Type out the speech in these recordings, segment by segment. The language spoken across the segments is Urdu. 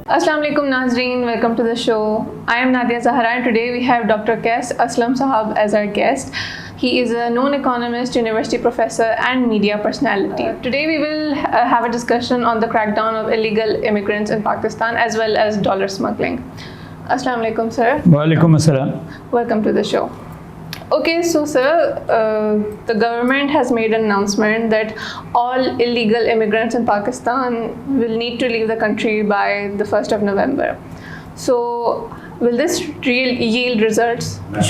Assalamu alaikum Nazreen, welcome to the show. I am Nadia Zahra and today we have Dr. Qais Aslam Sahab as our guest. He is a known economist, university professor and media personality. Today we will have a discussion on the crackdown of illegal immigrants in Pakistan as well as dollar smuggling. Assalamu alaikum sir. Wa alaikum assalam. Welcome to the show. Okay, so sir, the government has made an announcement that all illegal immigrants in Pakistan will need to leave the country by the 1st of November. So, will this yield results?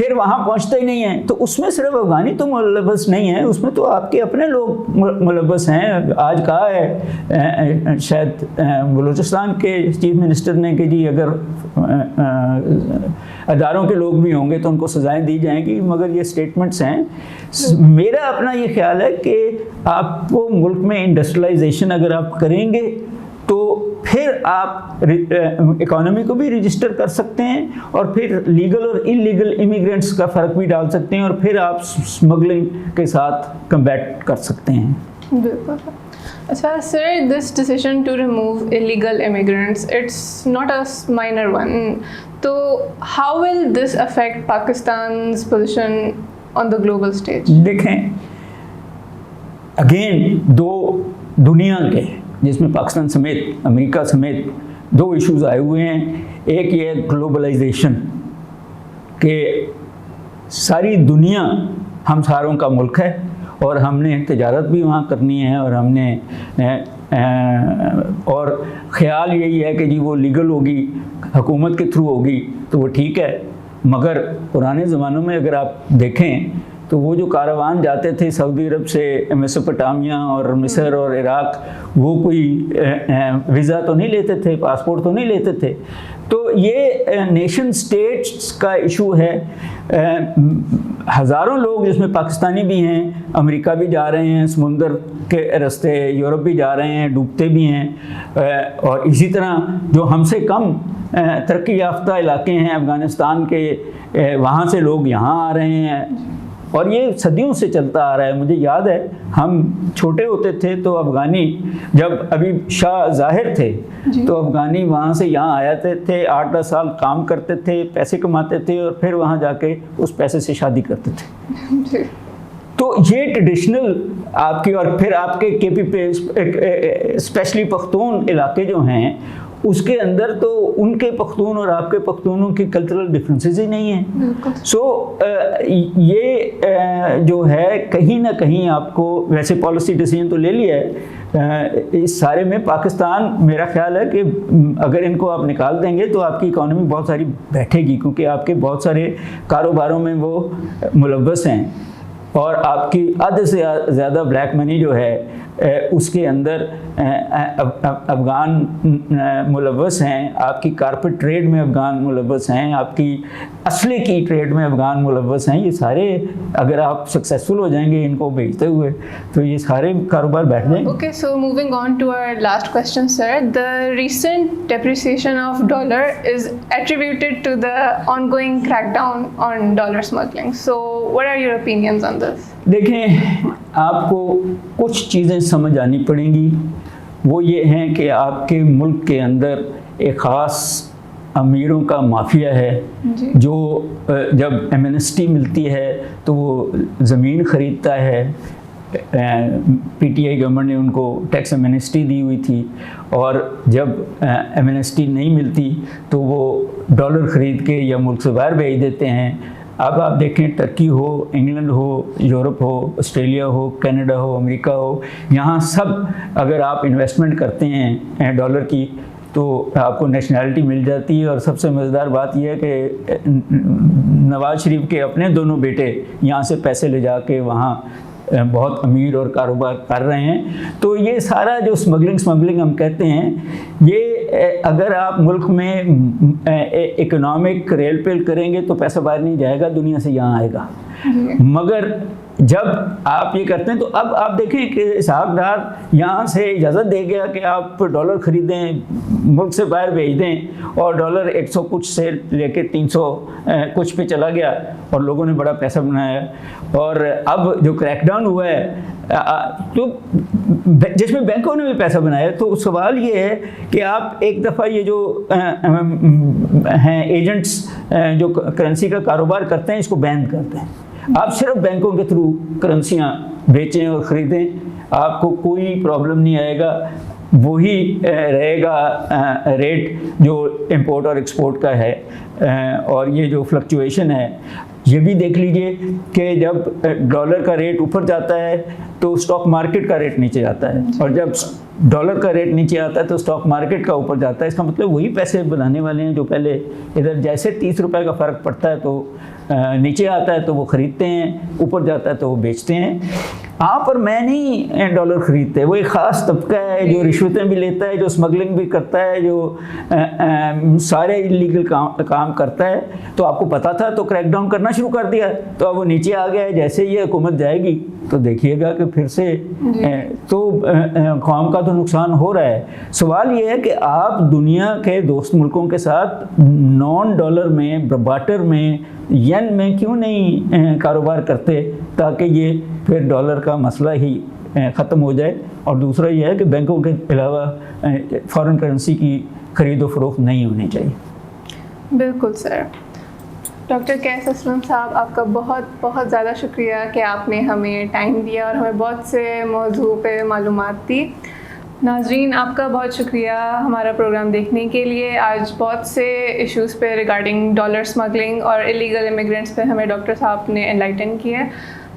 پھر وہاں پہنچتے ہی نہیں ہیں. تو اس میں صرف افغانی تو ملوث نہیں ہیں, اس میں تو آپ کے اپنے لوگ ملوث ہیں. آج کہا ہے شاید بلوچستان کے چیف منسٹر نے کہ جی اگر اداروں کے لوگ بھی ہوں گے تو ان کو سزائیں دی جائیں گی, مگر یہ اسٹیٹمنٹس ہیں. میرا اپنا یہ خیال ہے کہ آپ کو ملک میں انڈسٹریلائزیشن اگر آپ کریں گے تو پھر آپ اکانومی کو بھی رجسٹر کر سکتے ہیں, اور پھر لیگل اور انلیگل امیگرینٹس کا فرق بھی ڈال سکتے ہیں, اور پھر آپ اسمگلنگ کے ساتھ کمبیٹ کر سکتے ہیں. بالکل. اچھا sir, this decision to remove illegal immigrants, it's not a minor one. تو how will this affect Pakistan's position on the global stage? دیکھیں اگین دو دنیا کے, جس میں پاکستان سمیت امریکہ سمیت دو ایشوز آئے ہوئے ہیں. ایک یہ گلوبلائزیشن کہ ساری دنیا ہم ساروں کا ملک ہے, اور ہم نے تجارت بھی وہاں کرنی ہے, اور ہم نے اور خیال یہی ہے کہ جی وہ لیگل ہوگی, حکومت کے تھرو ہوگی تو وہ ٹھیک ہے. مگر پرانے زمانوں میں اگر آپ دیکھیں تو وہ جو کاروان جاتے تھے سعودی عرب سے میسوپوٹامیہ اور مصر اور عراق, وہ کوئی ویزا تو نہیں لیتے تھے, پاسپورٹ تو نہیں لیتے تھے. تو یہ نیشن سٹیٹس کا ایشو ہے. ہزاروں لوگ جس میں پاکستانی بھی ہیں, امریکہ بھی جا رہے ہیں سمندر کے راستے, یورپ بھی جا رہے ہیں, ڈوبتے بھی ہیں, اور اسی طرح جو ہم سے کم ترقی یافتہ علاقے ہیں افغانستان کے, وہاں سے لوگ یہاں آ رہے ہیں, اور یہ صدیوں سے چلتا آ رہا ہے. مجھے یاد ہے ہم چھوٹے ہوتے تھے تو افغانی, جب ابھی شاہ ظاہر تھے تو افغانی وہاں سے یہاں آتے تھے, 8-10 سال کام کرتے تھے, پیسے کماتے تھے, اور پھر وہاں جا کے اس پیسے سے شادی کرتے تھے. تو یہ ٹریڈیشنل آپ کی, اور پھر آپ کے کے پی پہ اسپیشلی پختون علاقے جو ہیں, اس کے اندر تو ان کے پختون اور آپ کے پختونوں کی کلچرل ڈفرینسز ہی نہیں ہیں. سو یہ جو ہے کہیں نہ کہیں آپ کو, ویسے پالیسی ڈیسیجن تو لے لیا ہے اس سارے میں. پاکستان میرا خیال ہے کہ اگر ان کو آپ نکال دیں گے تو آپ کی اکانومی بہت ساری بیٹھے گی, کیونکہ آپ کے بہت سارے کاروباروں میں وہ ملوث ہیں, اور آپ کی آدھے سے زیادہ بلیک منی جو ہے اس کے اندر افغان ملوث ہیں. آپ کی کارپیٹ ٹریڈ میں افغان ملوث ہیں, آپ کی اسلحے کی ٹریڈ میں افغان ملوث ہیں. یہ سارے اگر آپ سکسیزفل ہو جائیں گے ان کو بیچتے ہوئے تو یہ سارے کاروبار بیٹھ جائیں گے. Okay, so moving on to our last question, sir. The recent depreciation of dollar is attributed to the ongoing crackdown on dollar smuggling. So what are your opinions on this? دیکھیں آپ کو کچھ چیزیں سمجھ آنی پڑیں گی. وہ یہ ہیں کہ آپ کے ملک کے اندر ایک خاص امیروں کا مافیا ہے جو جب ایمنسٹی ملتی ہے تو وہ زمین خریدتا ہے. پی ٹی آئی گورنمنٹ نے ان کو ٹیکس ایمنسٹی دی ہوئی تھی, اور جب ایمنسٹی نہیں ملتی تو وہ ڈالر خرید کے یا ملک سے باہر بھیج دیتے ہیں. اب آپ دیکھیں ٹرکی ہو, انگلینڈ ہو, یورپ ہو, آسٹریلیا ہو, کینیڈا ہو, امریکہ ہو, یہاں سب اگر آپ انویسٹمنٹ کرتے ہیں ڈالر کی تو آپ کو نیشنلٹی مل جاتی ہے. اور سب سے مزیدار بات یہ ہے کہ نواز شریف کے اپنے دونوں بیٹے یہاں سے پیسے لے جا کے وہاں بہت امیر اور کاروبار کر رہے ہیں. تو یہ سارا جو اسمگلنگ ہم کہتے ہیں, یہ اگر آپ ملک میں اکنامک ریل پیل کریں گے تو پیسہ باہر نہیں جائے گا, دنیا سے یہاں آئے گا. مگر جب آپ یہ کرتے ہیں تو اب آپ دیکھیں کہ اسحاق ڈار یہاں سے اجازت دے گیا کہ آپ ڈالر خریدیں, ملک سے باہر بھیج دیں, اور ڈالر 100 کچھ سے لے کے 300 کچھ پہ چلا گیا, اور لوگوں نے بڑا پیسہ بنایا. اور اب جو کریک ڈاؤن ہوا ہے تو جس میں بینکوں نے بھی پیسہ بنایا, تو سوال یہ ہے کہ آپ ایک دفعہ یہ جو ہیں ایجنٹس جو کرنسی کا کاروبار کرتے ہیں اس کو بین کرتے ہیں. آپ صرف بینکوں کے تھرو کرنسیاں بیچیں اور خریدیں, آپ کو کوئی پرابلم نہیں آئے گا. وہی رہے گا ریٹ جو امپورٹ اور ایکسپورٹ کا ہے. اور یہ جو فلکچویشن ہے یہ بھی دیکھ لیجئے کہ جب ڈالر کا ریٹ اوپر جاتا ہے تو اسٹاک مارکیٹ کا ریٹ نیچے جاتا ہے, اور جب ڈالر کا ریٹ نیچے آتا ہے تو اسٹاک مارکیٹ کا اوپر جاتا ہے. اس کا مطلب وہی پیسے بنانے والے ہیں جو پہلے ادھر جیسے 30 روپے کا فرق پڑتا ہے تو نیچے آتا ہے تو وہ خریدتے ہیں، اوپر جاتا ہے تو وہ بیچتے ہیں. آپ اور میں نہیں ڈالر خریدتے، وہ ایک خاص طبقہ ہے جو رشوتیں بھی لیتا ہے، جو اسمگلنگ بھی کرتا ہے، جو سارے انلیگل کام کرتا ہے. تو آپ کو پتا تھا تو کریک ڈاؤن کرنا شروع کر دیا، تو اب وہ نیچے آ گیا ہے. جیسے یہ حکومت جائے گی تو دیکھیے گا کہ پھر سے تو قوم کا تو نقصان ہو رہا ہے. سوال یہ ہے کہ آپ دنیا کے دوست ملکوں کے ساتھ نان ڈالر میں، بارٹر میں، ین میں کیوں نہیں کاروبار کرتے تاکہ یہ پھر ڈالر کا مسئلہ ہی ختم ہو جائے. اور دوسرا یہ ہے کہ بینکوں کے علاوہ فارن کرنسی کی خرید و فروخت نہیں ہونی چاہیے. بالکل سر. ڈاکٹر قیس اسلم صاحب، آپ کا بہت بہت زیادہ شکریہ کہ آپ نے ہمیں ٹائم دیا اور ہمیں بہت سے موضوع پہ معلومات دی. ناظرین، آپ کا بہت شکریہ ہمارا پروگرام دیکھنے کے لیے. آج بہت سے ایشوز پہ ریگارڈنگ ڈالر اسمگلنگ اور الیگل امیگرینٹس پہ ہمیں ڈاکٹر صاحب نے انلائٹن کیا.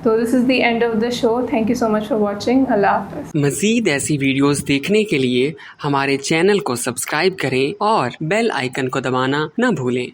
تو this is the end of the show. Thank you so much for watching. اللہ حافظ. مزید ایسی ویڈیوز دیکھنے کے لیے ہمارے چینل کو سبسکرائب کریں اور بیل آئیکن کو دبانا نہ بھولیں.